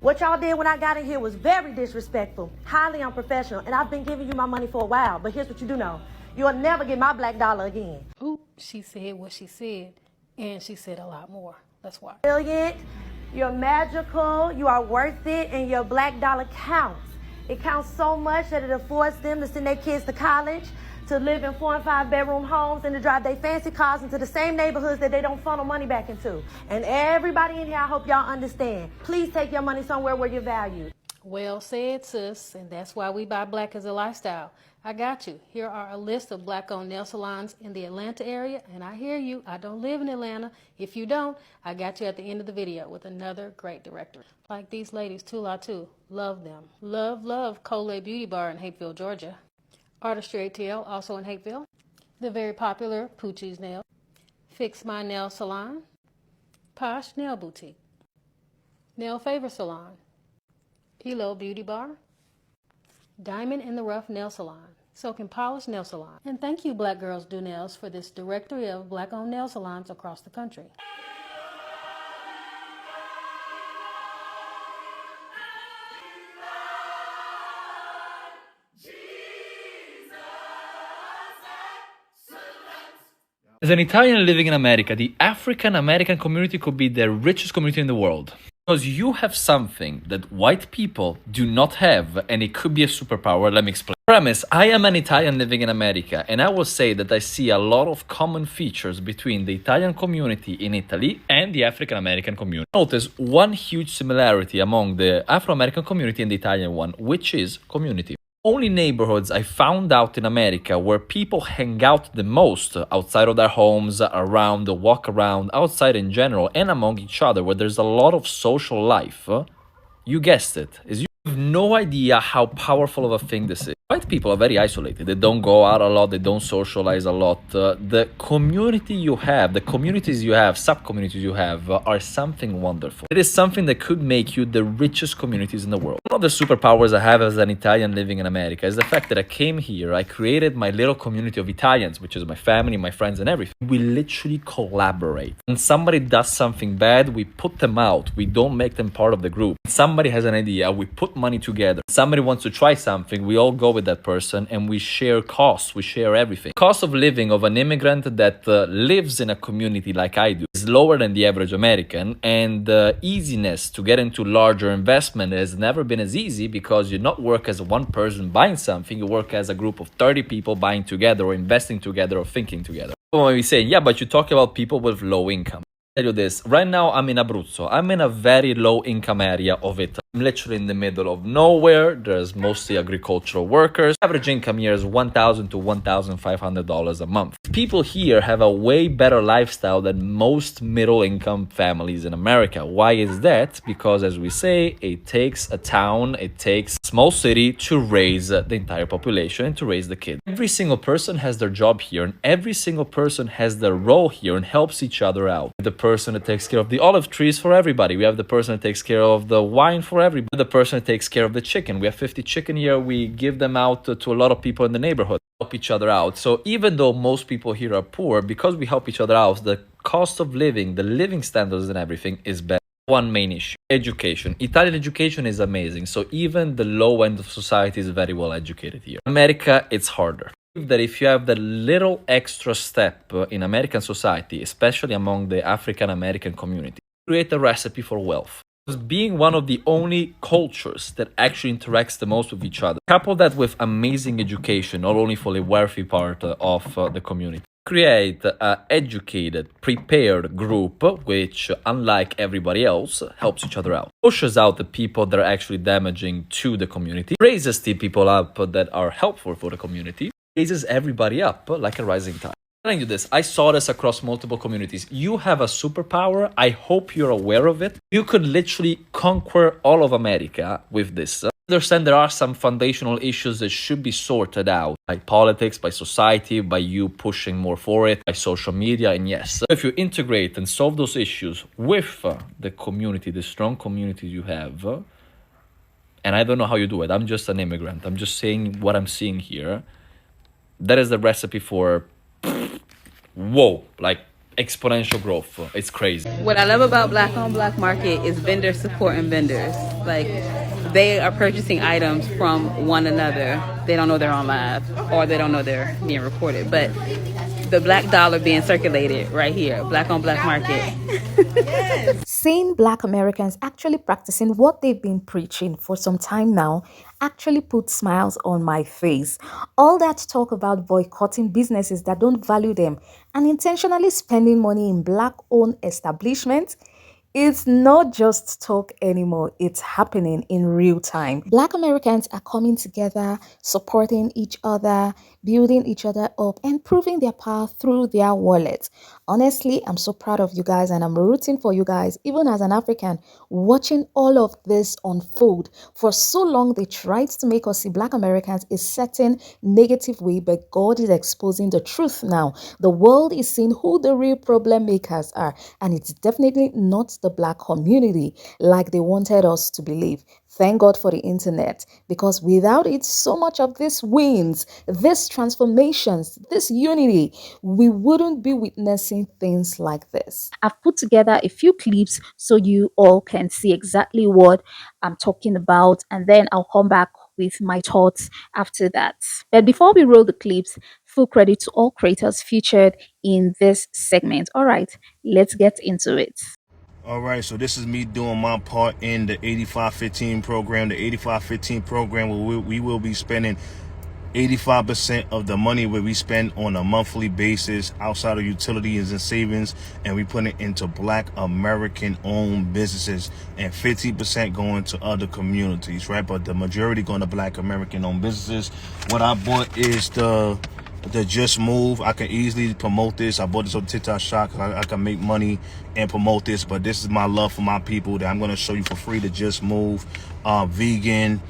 What y'all did when I got in here was very disrespectful, highly unprofessional, and I've been giving you my money for a while. But here's what you do know. You'll never get my black dollar again. Ooh, she said what she said, and she said a lot more. Let's watch. Brilliant, you're magical, you are worth it, and your black dollar counts. It counts so much that it affords them to send their kids to college, to live in 4 and 5 bedroom homes, and to drive their fancy cars into the same neighborhoods that they don't funnel money back into. And everybody in here, I hope y'all understand. Please take your money somewhere where you're valued. Well said, sis, and that's why we buy black as a lifestyle. I got you. Here are a list of black-owned nail salons in the Atlanta area, and I hear you. I don't live in Atlanta. If you don't, I got you at the end of the video with another great director. Like these ladies, Tula too. Love them. Love Coley Beauty Bar in Hapeville, Georgia. Artistry ATL, also in Hapeville. The very popular Poochie's Nail. Fix My Nail Salon. Posh Nail Boutique. Nail Favor Salon. Elo Beauty Bar. Diamond in the Rough Nail Salon. Silk and Polish Nail Salon. And thank you, Black Girls Do Nails, for this directory of black-owned nail salons across the country. As an Italian living in America, the African American community could be the richest community in the world. Because you have something that white people do not have, and it could be a superpower. Let me explain. Premise, I am an Italian living in America, and I will say that I see a lot of common features between the Italian community in Italy and the African American community. Notice one huge similarity among the Afro-American community and the Italian one, which is community. Only neighborhoods I found out in America where people hang out the most outside of their homes, around, walk around, outside in general, and among each other, where there's a lot of social life. You guessed it. You have no idea how powerful of a thing this is. White people are very isolated. They don't go out a lot. They don't socialize a lot. The community you have, the communities you have, sub-communities you have are something wonderful. It is something that could make you the richest communities in the world. One of the superpowers I have as an Italian living in America is the fact that I came here, I created my little community of Italians, which is my family, my friends, and everything. We literally collaborate. When somebody does something bad, we put them out. We don't make them part of the group. Somebody has an idea, we put money together. Somebody wants to try something, we all go with that person and we share costs, we share everything. Cost of living of an immigrant that lives in a community like I do is lower than the average American, and the easiness to get into larger investment has never been as easy because you not work as one person buying something, you work as a group of 30 people buying together or investing together or thinking together. People might be saying, yeah, but you talk about people with low income. I'll tell you this, right now I'm in Abruzzo. I'm in a very low income area of Italy. I'm literally in the middle of nowhere. There's mostly agricultural workers. Average income here is $1,000 to $1,500 a month. People here have a way better lifestyle than most middle income families in America. Why is that? Because as we say, it takes a town, it takes a small city to raise the entire population and to raise the kids. Every single person has their job here, and every single person has their role here and helps each other out. The person that takes care of the olive trees for everybody. We have the person that takes care of the wine for everybody. The person that takes care of the chicken. We have 50 chicken here. We give them out to a lot of people in the neighborhood. Help each other out. So even though most people here are poor, because we help each other out, the cost of living, the living standards and everything is better. One main issue, education. Italian education is amazing. So even the low end of society is very well educated here. America, it's harder. That if you have the little extra step in American society, especially among the African American community, create a recipe for wealth. Being one of the only cultures that actually interacts the most with each other. Couple that with amazing education, not only for the wealthy part of the community. Create an educated, prepared group, which, unlike everybody else, helps each other out. Pushes out the people that are actually damaging to the community. Raises the people up that are helpful for the community. Raises everybody up like a rising tide. I'm telling you this, I saw this across multiple communities. You have a superpower. I hope you're aware of it. You could literally conquer all of America with this. I understand there are some foundational issues that should be sorted out by politics, by society, by you pushing more for it, by social media, and yes. If you integrate and solve those issues with the community, the strong community you have, and I don't know how you do it. I'm just an immigrant. I'm just saying what I'm seeing here. That is the recipe for, whoa, like exponential growth. It's crazy. What I love about Black on Black Market is vendors supporting vendors. Like, they are purchasing items from one another. They don't know they're on live, or they don't know they're being recorded. But the black dollar being circulated right here, Black on Black Market. Seeing Black Americans actually practicing what they've been preaching for some time now actually put smiles on my face. All that talk about boycotting businesses that don't value them and intentionally spending money in Black-owned establishments, it's not just talk anymore, it's happening in real time. Black Americans are coming together, supporting each other, building each other up, and proving their power through their wallets. Honestly, I'm so proud of you guys, and I'm rooting for you guys, even as an African, watching all of this unfold. For so long, they tried to make us see Black Americans a certain negative way, but God is exposing the truth now. The world is seeing who the real problem makers are, and it's definitely not the Black community like they wanted us to believe. Thank God for the internet, because without it, so much of these wins, these transformations, this unity, we wouldn't be witnessing things like this. I've put together a few clips so you all can see exactly what I'm talking about, and then I'll come back with my thoughts after that. But before we roll the clips, full credit to all creators featured in this segment. All right, let's get into it. All right, so this is me doing my part in the 85-15 program. The 85-15 program where we will be spending 85% of the money where we spend on a monthly basis outside of utilities and savings, and we put it into Black American owned businesses, and 50% going to other communities, right? But the majority going to Black American owned businesses. What I bought is the Just Move. I can easily promote this. I bought this on TikTok Shop. I can make money and promote this, but this is my love for my people that I'm going to show you for free. The Just Move, vegan,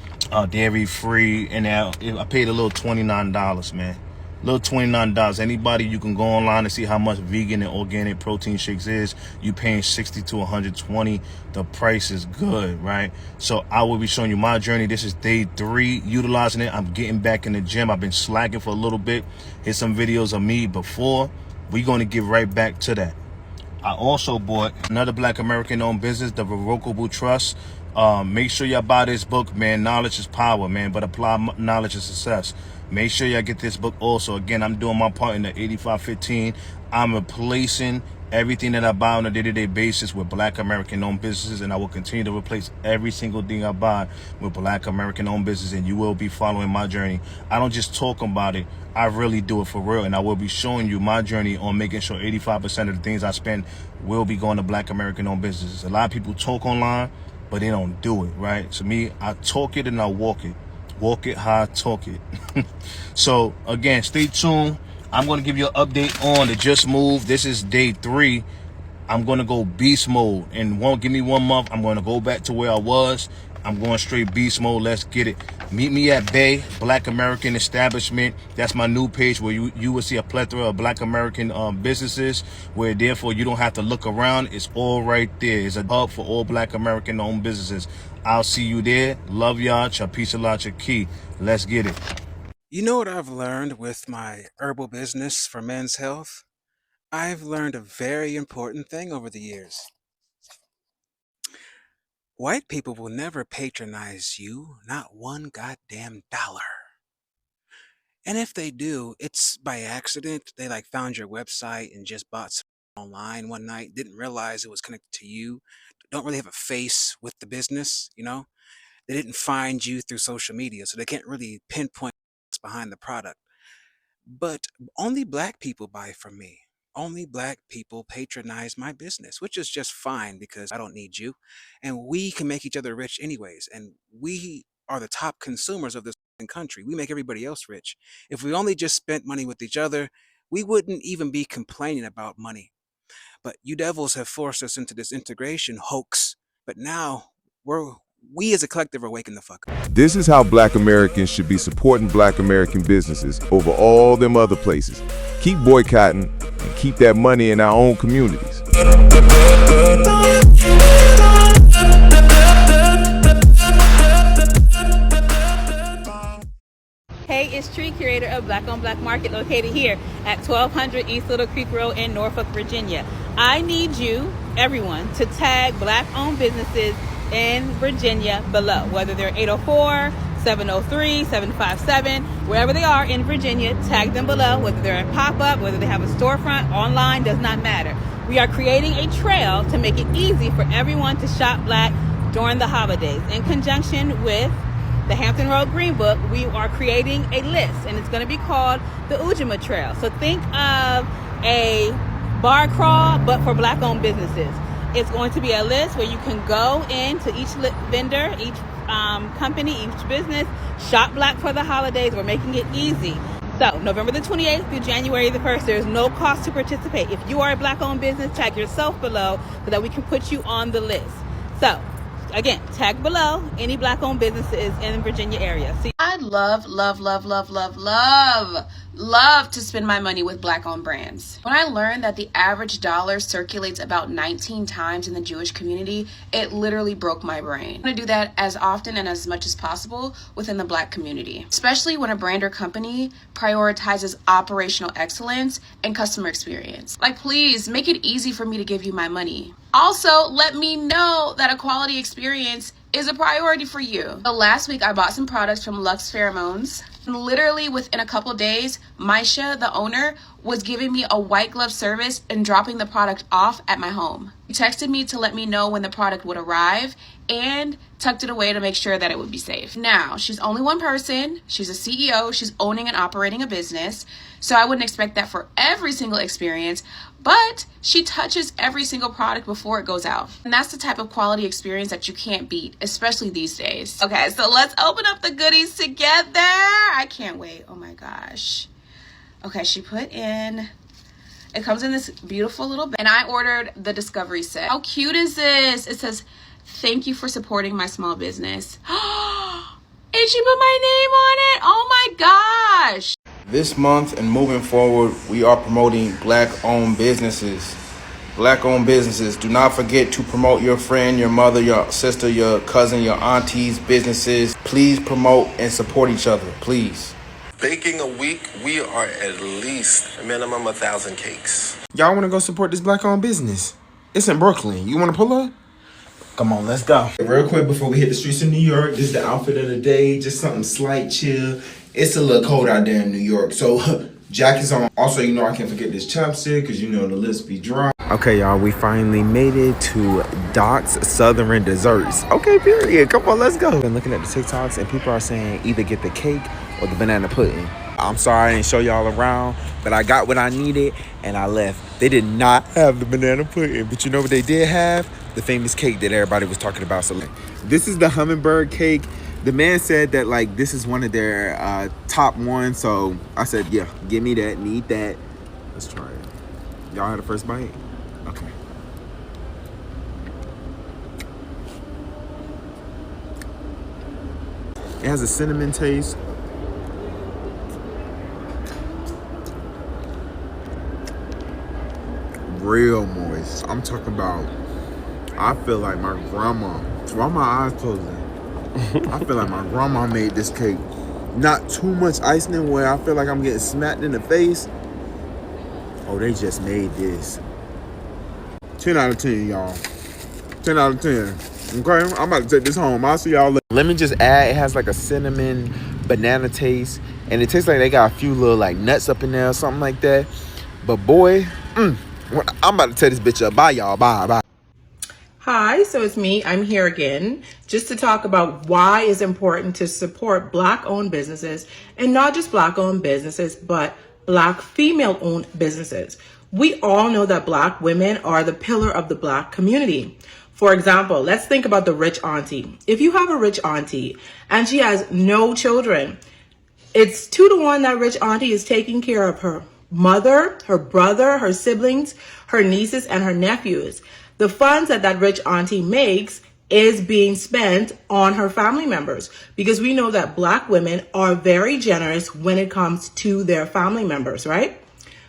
dairy free, and I paid a little $29, man. Little $29. Anybody, you can go online and see how much vegan and organic protein shakes is. You paying $60 to $120. The price is good, right? So I will be showing you my journey. This is day 3 utilizing it. I'm getting back in the gym. I've been slacking for a little bit. Here's some videos of me before. We're going to get right back to that. I also bought another Black American owned business, the Revocable Trust. Make sure y'all buy this book, man. Knowledge is power, man, but apply knowledge is success. Make sure y'all get this book also. Again, I'm doing my part in the 85-15. I'm replacing everything that I buy on a day-to-day basis with Black American owned businesses, and I will continue to replace every single thing I buy with Black American owned business, and you will be following my journey. I don't just talk about it, I really do it for real, and I will be showing you my journey on making sure 85% of the things I spend will be going to Black American owned businesses. A lot of people talk online, but they don't do it, right? So me, I talk it and I walk it. Walk it how I talk it. So again, stay tuned. I'm going to give you an update on the Just Move. This is day 3. I'm going to go beast mode. And won't give me 1 month. I'm going to go back to where I was. I'm going straight beast mode. Let's get it. Meet me at Bay, Black American Establishment. That's my new page where you will see a plethora of Black American businesses, where therefore you don't have to look around. It's all right there. It's a hub for all Black American owned businesses. I'll see you there. Love y'all. Chapisala Key. Let's get it. You know what I've learned with my herbal business for men's health? I've learned a very important thing over the years. White people will never patronize you, not one goddamn dollar. And if they do, it's by accident. They found your website and just bought something online one night, didn't realize it was connected to you, don't really have a face with the business, you know? They didn't find you through social media, so they can't really pinpoint what's behind the product. But only Black people buy from me. Only Black people patronize my business, which is just fine because I don't need you. And we can make each other rich anyways. And we are the top consumers of this country. We make everybody else rich. If we only just spent money with each other, we wouldn't even be complaining about money. But you devils have forced us into this integration hoax. But now we as a collective are waking the fuck up. This is how Black Americans should be supporting Black American businesses over all them other places. Keep boycotting and keep that money in our own communities. Hey, it's Tree, curator of Black on Black Market, located here at 1200 East Little Creek Road in Norfolk, Virginia. I need you, everyone, to tag Black-owned businesses in Virginia below, whether they're 804, 703, 757, wherever they are in Virginia, tag them below, whether they're a pop-up, whether they have a storefront, online, does not matter. We are creating a trail to make it easy for everyone to shop Black during the holidays. In conjunction with the Hampton Road Green Book, we are creating a list, and it's going to be called the Ujima Trail. So think of a bar crawl, but for Black-owned businesses. It's going to be a list where you can go into each vendor, each company, each business, shop Black for the holidays. We're making it easy. So November the 28th through January the 1st, there is no cost to participate. If you are a Black-owned business, tag yourself below so that we can put you on the list. So again, tag below any Black-owned businesses in the Virginia area. See, I love to spend my money with Black-owned brands. When I learned that the average dollar circulates about 19 times in the Jewish community, it literally broke my brain. I want to do that as often and as much as possible within the Black community, especially when a brand or company prioritizes operational excellence and customer experience. Like, please make it easy for me to give you my money. Also, let me know that a quality experience is a priority for you. So last week, I bought some products from Lux Pheromones. And literally within a couple days, Maisha, the owner, was giving me a white glove service and dropping the product off at my home. He texted me to let me know when the product would arrive and tucked it away to make sure that it would be safe. Now, she's only one person. She's a CEO. She's owning and operating a business. So I wouldn't expect that for every single experience, but she touches every single product before it goes out. And that's the type of quality experience that you can't beat, especially these days. Okay, so let's open up the goodies together. I can't wait. Oh my gosh. Okay, she put in, it comes in this beautiful little bag, and I ordered the Discovery set. How cute is this? It says, "Thank you for supporting my small business." And she put my name on it. Oh my gosh. This month and moving forward, we are promoting Black-owned businesses. Black-owned businesses. Do not forget to promote your friend, your mother, your sister, your cousin, your auntie's businesses. Please promote and support each other, please. Baking a week, we are at least a minimum 1,000 cakes. Y'all want to go support this Black-owned business? It's in Brooklyn. You want to pull up? Come on, let's go. Real quick before we hit the streets of New York, this is the outfit of the day. Just something slight, chill. It's a little cold out there in New York, so jackets on. Also, you know, I can't forget this chapstick because you know the lips be dry. Okay, y'all, we finally made it to Doc's Southern Desserts. Okay, period. Come on, let's go. Been looking at the TikToks and people are saying either get the cake or the banana pudding. I'm sorry I didn't show y'all around, but I got what I needed and I left. They did not have the banana pudding, but you know what they did have? The famous cake that everybody was talking about. So this is the hummingbird cake. The man said that like this is one of their top ones, so I said, yeah, give me that, need that. Let's try it. Y'all had the first bite? Okay. It has a cinnamon taste. Real moist. I'm talking about, I feel like my grandma. Why my eyes closing? I feel like my grandma made this cake. Not too much icing where I feel like I'm getting smacked in the face. Oh, they just made this. 10 out of 10, y'all. 10 out of 10. Okay, I'm about to take this home. I'll see y'all later. Let me just add, it has like a cinnamon banana taste. And it tastes like they got a few little like nuts up in there or something like that. But boy, I'm about to tear this bitch up. Bye, y'all. Bye. Hi, so it's me. I'm here again just to talk about why it's important to support Black-owned businesses, and not just Black-owned businesses, but Black female-owned businesses. We all know that Black women are the pillar of the Black community. For example, let's think about the rich auntie. If you have a rich auntie and she has no children, it's 2-to-1 that rich auntie is taking care of her mother, her brother, her siblings, her nieces, and her nephews. The funds that rich auntie makes is being spent on her family members, because we know that Black women are very generous when it comes to their family members, right?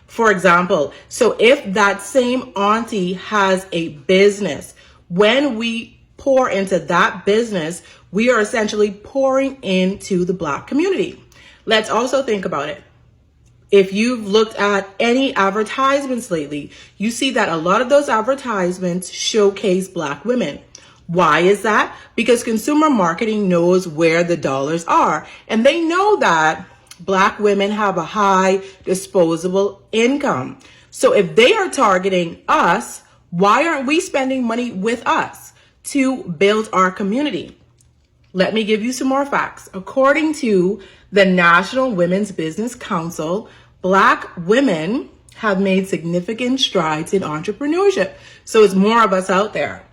For example, so if that same auntie has a business, when we pour into that business, we are essentially pouring into the Black community. Let's also think about it. If you've looked at any advertisements lately, you see that a lot of those advertisements showcase Black women. Why is that? Because consumer marketing knows where the dollars are, and they know that Black women have a high disposable income. So if they are targeting us, why aren't we spending money with us to build our community? Let me give you some more facts. According to the National Women's Business Council, Black women have made significant strides in entrepreneurship. So it's more of us out there.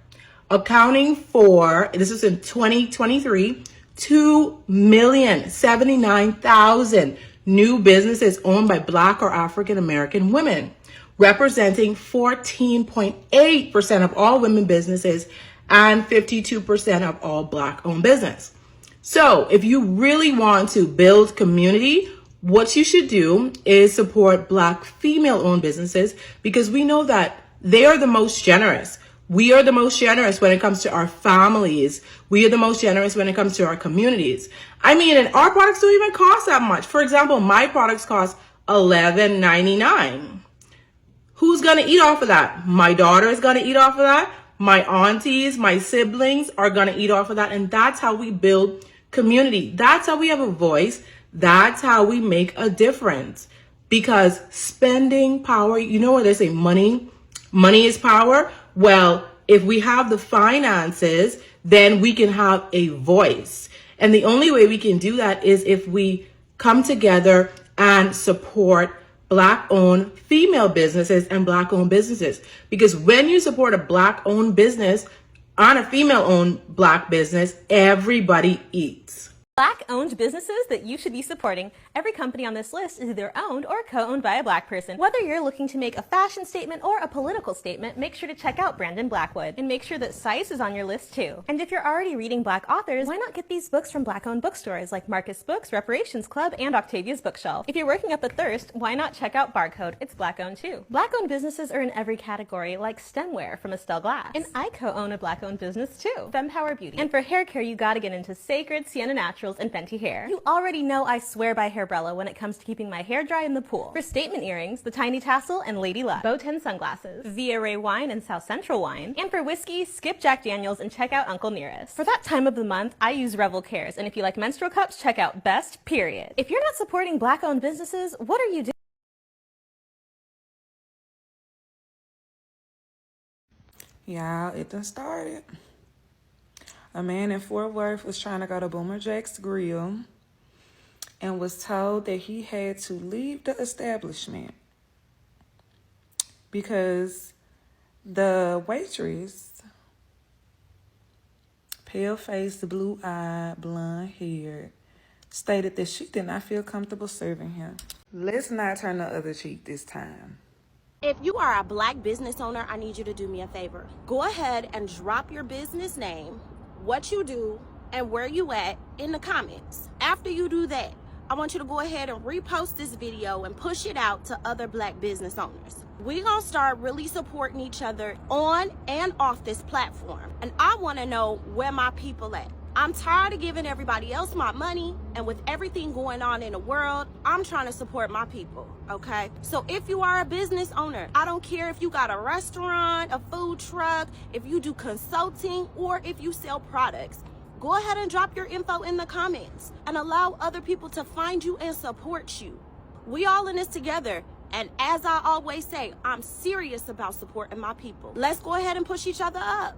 Accounting for, this is in 2023, 2,079,000 new businesses owned by Black or African American women, representing 14.8% of all women businesses and 52% of all Black owned business. So if you really want to build community, what you should do is support Black female owned businesses, because we know that they are the most generous. We are the most generous when it comes to our families. We are the most generous when it comes to our communities. I mean, and our products don't even cost that much. For example, my products cost $11.99. Who's going to eat off of that? My daughter is going to eat off of that. My aunties, my siblings are going to eat off of that. And that's how we build community. That's how we have a voice. That's how we make a difference. Because spending power, you know what they say, money is power. Well, if we have the finances, then we can have a voice. And the only way we can do that is if we come together and support Black-owned female businesses and Black-owned businesses. Because when you support a Black-owned business on a female-owned Black business, everybody eats. Black-owned businesses that you should be supporting. Every company on this list is either owned or co-owned by a Black person. Whether you're looking to make a fashion statement or a political statement, make sure to check out Brandon Blackwood. And make sure that Sice is on your list too. And if you're already reading Black authors, why not get these books from Black-owned bookstores like Marcus Books, Reparations Club, and Octavia's Bookshelf? If you're working up a thirst, why not check out Barcode? It's Black-owned too. Black-owned businesses are in every category, like stemware from Estelle Glass. And I co-own a Black-owned business too, Fempower Beauty. And for hair care, you gotta get into Sacred, Sienna Naturals, and Fenty Hair. You already know I swear by Hairbrella when it comes to keeping my hair dry in the pool. For statement earrings, the Tiny Tassel and Lady Luck. Bow 10 sunglasses, Via Ray Wine and South Central Wine. And for whiskey, skip Jack Daniels and check out Uncle Nearest. For that time of the month, I use Revel Cares. And if you like menstrual cups, check out Best, period. If you're not supporting Black-owned businesses, what are you doing? Y'all, it done started. A man in Fort Worth was trying to go to Boomer Jack's Grill and was told that he had to leave the establishment because the waitress, pale-faced, blue-eyed, blonde-haired, stated that she did not feel comfortable serving him. Let's not turn the other cheek this time. If you are a Black business owner, I need you to do me a favor. Go ahead and drop your business name, what you do, and where you at in the comments. After you do that, I want you to go ahead and repost this video and push it out to other Black business owners. We're gonna start really supporting each other on and off this platform. And I wanna know where my people at. I'm tired of giving everybody else my money, and with everything going on in the world, I'm trying to support my people, okay? So if you are a business owner, I don't care if you got a restaurant, a food truck, if you do consulting, or if you sell products, go ahead and drop your info in the comments and allow other people to find you and support you. We all in this together. And as I always say, I'm serious about supporting my people. Let's go ahead and push each other up.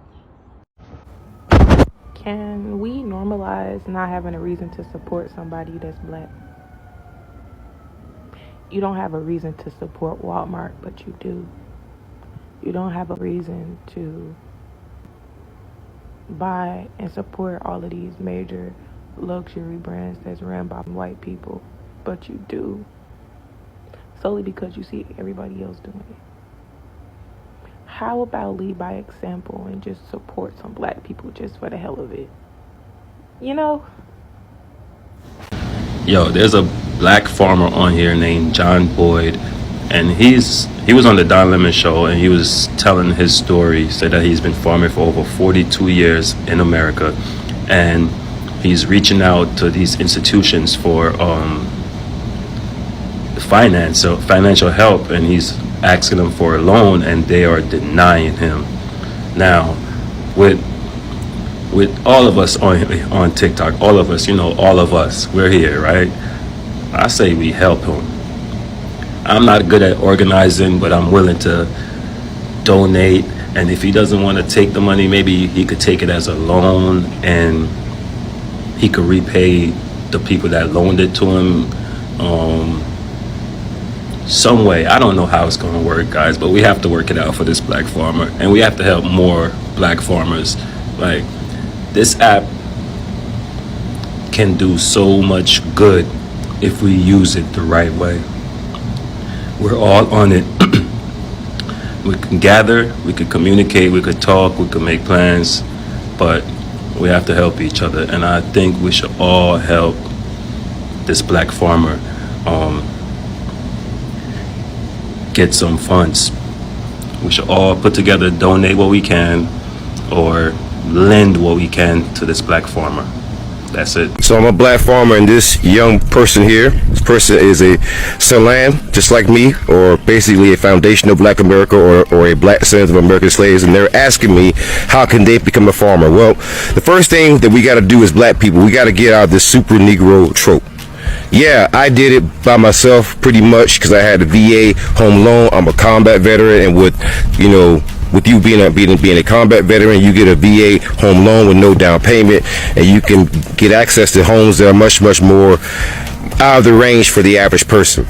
Can we normalize not having a reason to support somebody that's Black? You don't have a reason to support Walmart, but you do. You don't have a reason to buy and support all of these major luxury brands that's run by white people, but you do. Solely because you see everybody else doing it. How about lead by example and just support some Black people just for the hell of it? You know? Yo, there's a Black farmer on here named John Boyd, and he was on the Don Lemon show, and he was telling his story. Said that he's been farming for over 42 years in America, and he's reaching out to these institutions for financial help, and he's asking them for a loan, and they are denying him. Now, with all of us on TikTok, all of us, all of us, we're here, right? I say we help him. I'm not good at organizing, but I'm willing to donate. And if he doesn't want to take the money, maybe he could take it as a loan, and he could repay the people that loaned it to him some way. I don't know how it's going to work, guys, but we have to work it out for this black farmer, and we have to help more black farmers. Like, this app can do so much good if we use it the right way. We're all on it. We can gather, we could communicate, we could talk, we could make plans, but we have to help each other. And I think we should all help this black farmer get some funds. We should all put together, donate what we can, or lend what we can to this black farmer. That's it. So I'm a black farmer, and this young person here, this person is a Salam, just like me, or basically a foundation of Black America, or a black descendant of American slaves, and they're asking me, how can they become a farmer? Well, the first thing that we got to do as black people, we got to get out of this super Negro trope. Yeah, I did it by myself pretty much because I had a VA home loan. I'm a combat veteran, and with you being a combat veteran, you get a VA home loan with no down payment, and you can get access to homes that are much more out of the range for the average person.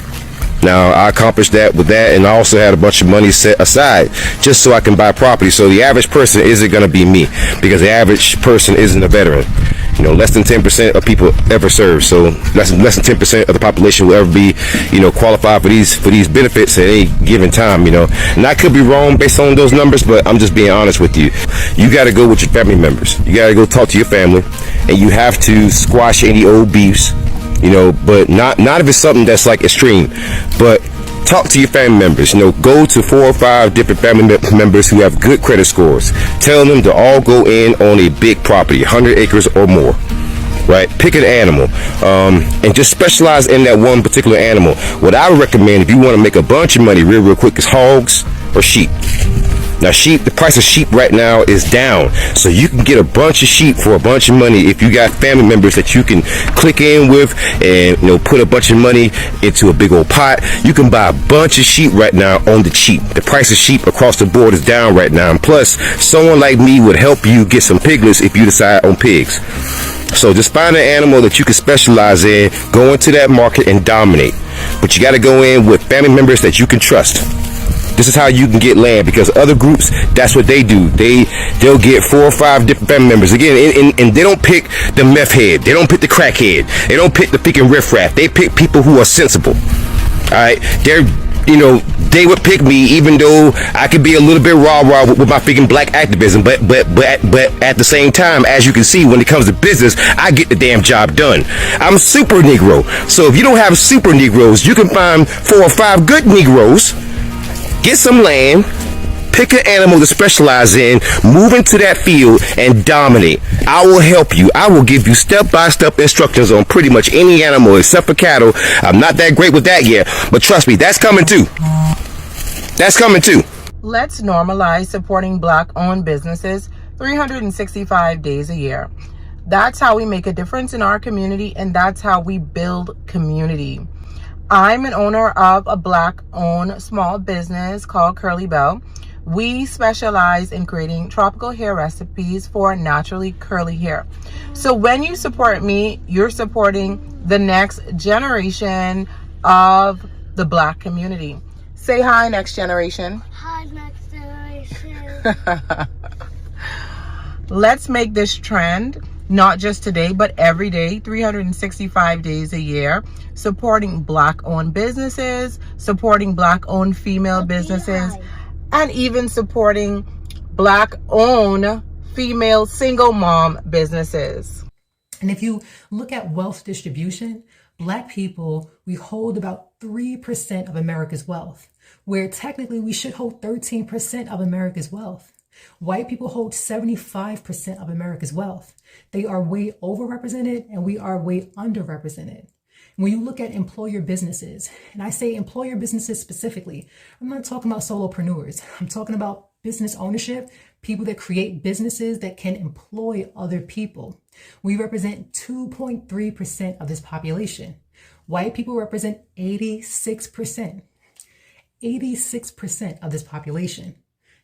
Now, I accomplished that with that, and I also had a bunch of money set aside just so I can buy property. So the average person isn't going to be me, because the average person isn't a veteran. Less than 10% of people ever serve. So less than 10% of the population will ever be, qualified for these benefits at any given time. And I could be wrong based on those numbers, but I'm just being honest with you. You got to go with your family members. You got to go talk to your family, and you have to squash any old beefs. But not if it's something that's like extreme, but talk to your family members. Go to 4 or 5 different family members who have good credit scores. Tell them to all go in on a big property, 100 acres or more. Right? Pick an animal, and just specialize in that one particular animal. What I would recommend, if you want to make a bunch of money real quick, is hogs or sheep. Now, the price of sheep right now is down, so you can get a bunch of sheep for a bunch of money if you got family members that you can click in with and put a bunch of money into a big old pot. You can buy a bunch of sheep right now on the cheap. The price of sheep across the board is down right now, and plus, someone like me would help you get some piglets if you decide on pigs. So just find an animal that you can specialize in, go into that market and dominate. But you got to go in with family members that you can trust. This is how you can get land, because other groups, that's what they do. They'll get 4 or 5 different family members. Again, and they don't pick the meth head. They don't pick the crack head. They don't pick the freaking riffraff. They pick people who are sensible. All right? They would pick me, even though I could be a little bit rah-rah with my freaking black activism. But at the same time, as you can see, when it comes to business, I get the damn job done. I'm super Negro. So if you don't have super Negroes, you can find 4 or 5 good Negroes. Get some land, pick an animal to specialize in, move into that field, and dominate. I will help you. I will give you step-by-step instructions on pretty much any animal except for cattle. I'm not that great with that yet, but trust me, that's coming too. That's coming too. Let's normalize supporting Black-owned businesses 365 days a year. That's how we make a difference in our community, and that's how we build community. I'm an owner of a Black-owned small business called Curly Bell. We specialize in creating tropical hair recipes for naturally curly hair. So when you support me, you're supporting the next generation of the Black community. Say hi, next generation. Hi, next generation. Let's make this trend, not just today, but every day, 365 days a year, supporting Black-owned businesses, supporting Black-owned female businesses, and even supporting Black-owned female single mom businesses. And if you look at wealth distribution, Black people, we hold about 3% of America's wealth, where technically we should hold 13% of America's wealth. White people hold 75% of America's wealth. They are way overrepresented and we are way underrepresented. When you look at employer businesses, and I say employer businesses specifically, I'm not talking about solopreneurs. I'm talking about business ownership, people that create businesses that can employ other people. We represent 2.3% of this population. White people represent 86%. 86% of this population.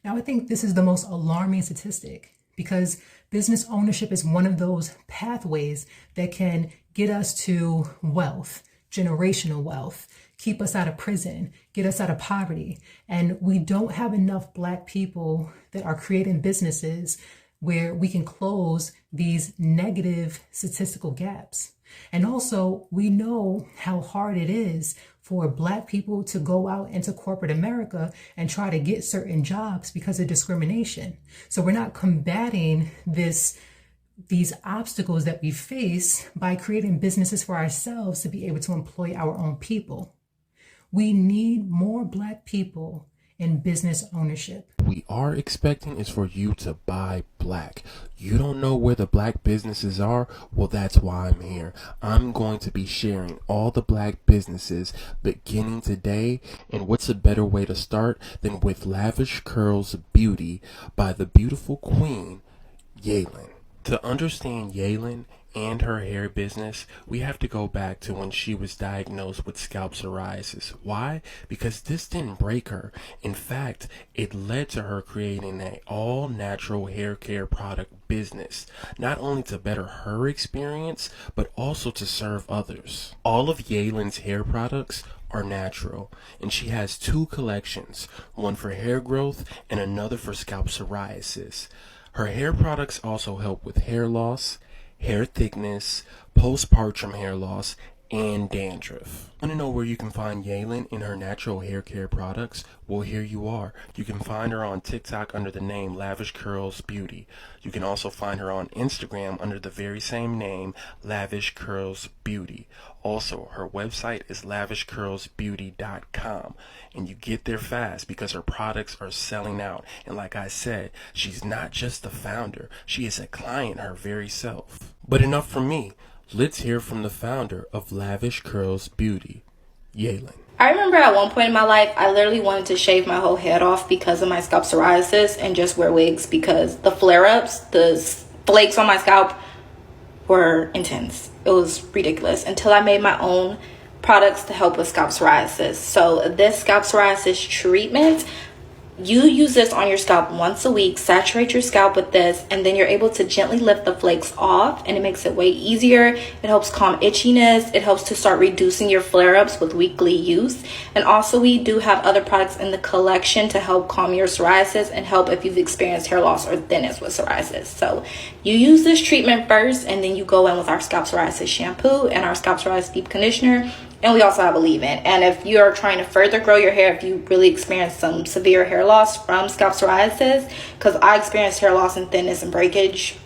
Now, I think this is the most alarming statistic because business ownership is one of those pathways that can get us to wealth, generational wealth, keep us out of prison, get us out of poverty. And we don't have enough Black people that are creating businesses where we can close these negative statistical gaps. And also, we know how hard it is for Black people to go out into corporate America and try to get certain jobs because of discrimination. So we're not combating these obstacles that we face by creating businesses for ourselves to be able to employ our own people. We need more Black people in business ownership. We are expecting is for you to buy Black. You don't know where the Black businesses are? Well, that's why I'm here. I'm going to be sharing all the Black businesses beginning today. And what's a better way to start than with Lavish Curls Beauty by the beautiful queen, Yaelin. To understand Yaelin and her hair business, we have to go back to when she was diagnosed with scalp psoriasis. Why? Because this didn't break her. In fact, it led to her creating an all-natural hair care product business, not only to better her experience, but also to serve others. All of Yaelin's hair products are natural, and she has 2 collections, one for hair growth and another for scalp psoriasis. Her hair products also help with hair loss, hair thickness, postpartum hair loss, and dandruff. Want to know where you can find Yaelin in her natural hair care products? Well, here you are. You can find her on TikTok under the name Lavish Curls Beauty. You can also find her on Instagram under the very same name, Lavish Curls Beauty. Also, her website is lavishcurlsbeauty.com, and you get there fast because her products are selling out. And like I said, she's not just the founder, she is a client her very self. But enough from me. Let's hear from the founder of Lavish Curls Beauty, Yaelin. I remember at one point in my life, I literally wanted to shave my whole head off because of my scalp psoriasis and just wear wigs because the flare-ups, the flakes on my scalp were intense. It was ridiculous until I made my own products to help with scalp psoriasis. So this scalp psoriasis treatment, you use this on your scalp once a week, saturate your scalp with this, and then you're able to gently lift the flakes off, and it makes it way easier. It helps calm itchiness. It helps to start reducing your flare-ups with weekly use. And also we do have other products in the collection to help calm your psoriasis and help if you've experienced hair loss or thinness with psoriasis. So you use this treatment first, and then you go in with our scalp psoriasis shampoo and our scalp psoriasis deep conditioner. And we also have a leave-in. And if you're trying to further grow your hair, if you really experience some severe hair loss from scalp psoriasis, because I experienced hair loss and thinness and breakage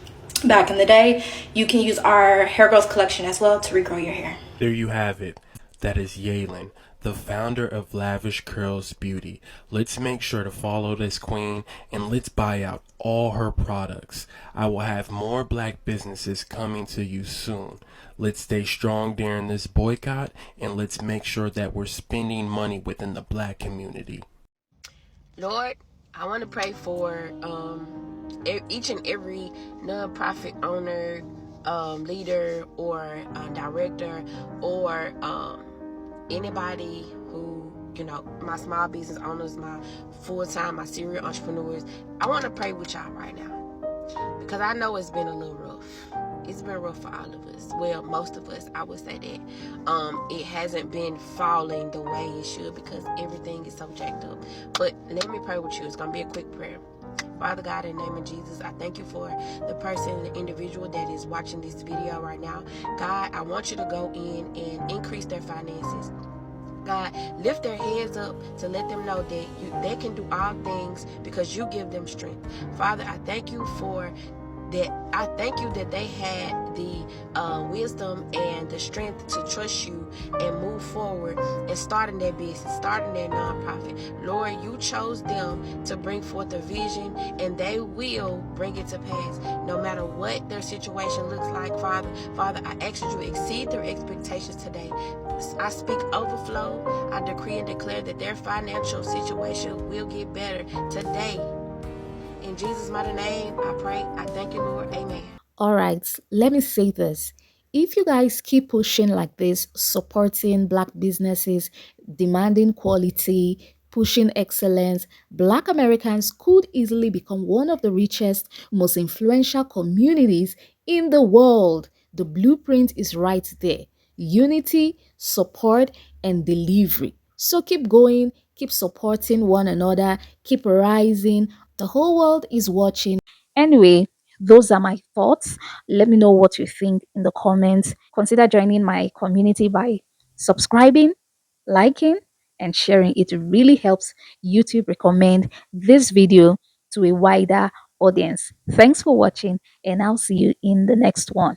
back in the day, you can use our hair growth collection as well to regrow your hair. There you have it. That is Yaelin, the founder of Lavish Curls Beauty. Let's make sure to follow this queen and let's buy out all her products. I will have more Black businesses coming to you soon. Let's stay strong during this boycott, and let's make sure that we're spending money within the Black community. Lord, I want to pray for each and every nonprofit owner, leader, or director, or anybody who, my small business owners, my full-time, my serial entrepreneurs. I want to pray with y'all right now because I know it's been a little rough. It's been rough for all of us. Well, most of us, I would say that. It hasn't been falling the way it should because everything is so jacked up. But let me pray with you. It's going to be a quick prayer. Father God, in the name of Jesus, I thank you for the person, the individual that is watching this video right now. God, I want you to go in and increase their finances. God, lift their heads up to let them know that they can do all things because you give them strength. Father, I thank you for that. I thank you that they had the wisdom and the strength to trust you and move forward and starting their business, starting their nonprofit. Lord, you chose them to bring forth a vision, and they will bring it to pass no matter what their situation looks like. Father, I ask that you exceed their expectations today. I speak overflow. I decree and declare that their financial situation will get better today. In Jesus' mighty name, I pray. I thank you, Lord. Amen. All right, let me say this. If you guys keep pushing like this, supporting Black businesses, demanding quality, pushing excellence, Black Americans could easily become one of the richest, most influential communities in the world. The blueprint is right there: unity, support, and delivery. So keep going, keep supporting one another, keep rising. The whole world is watching. Anyway, those are my thoughts. Let me know what you think in the comments. Consider joining my community by subscribing, liking, and sharing. It really helps YouTube recommend this video to a wider audience. Thanks for watching, and I'll see you in the next one.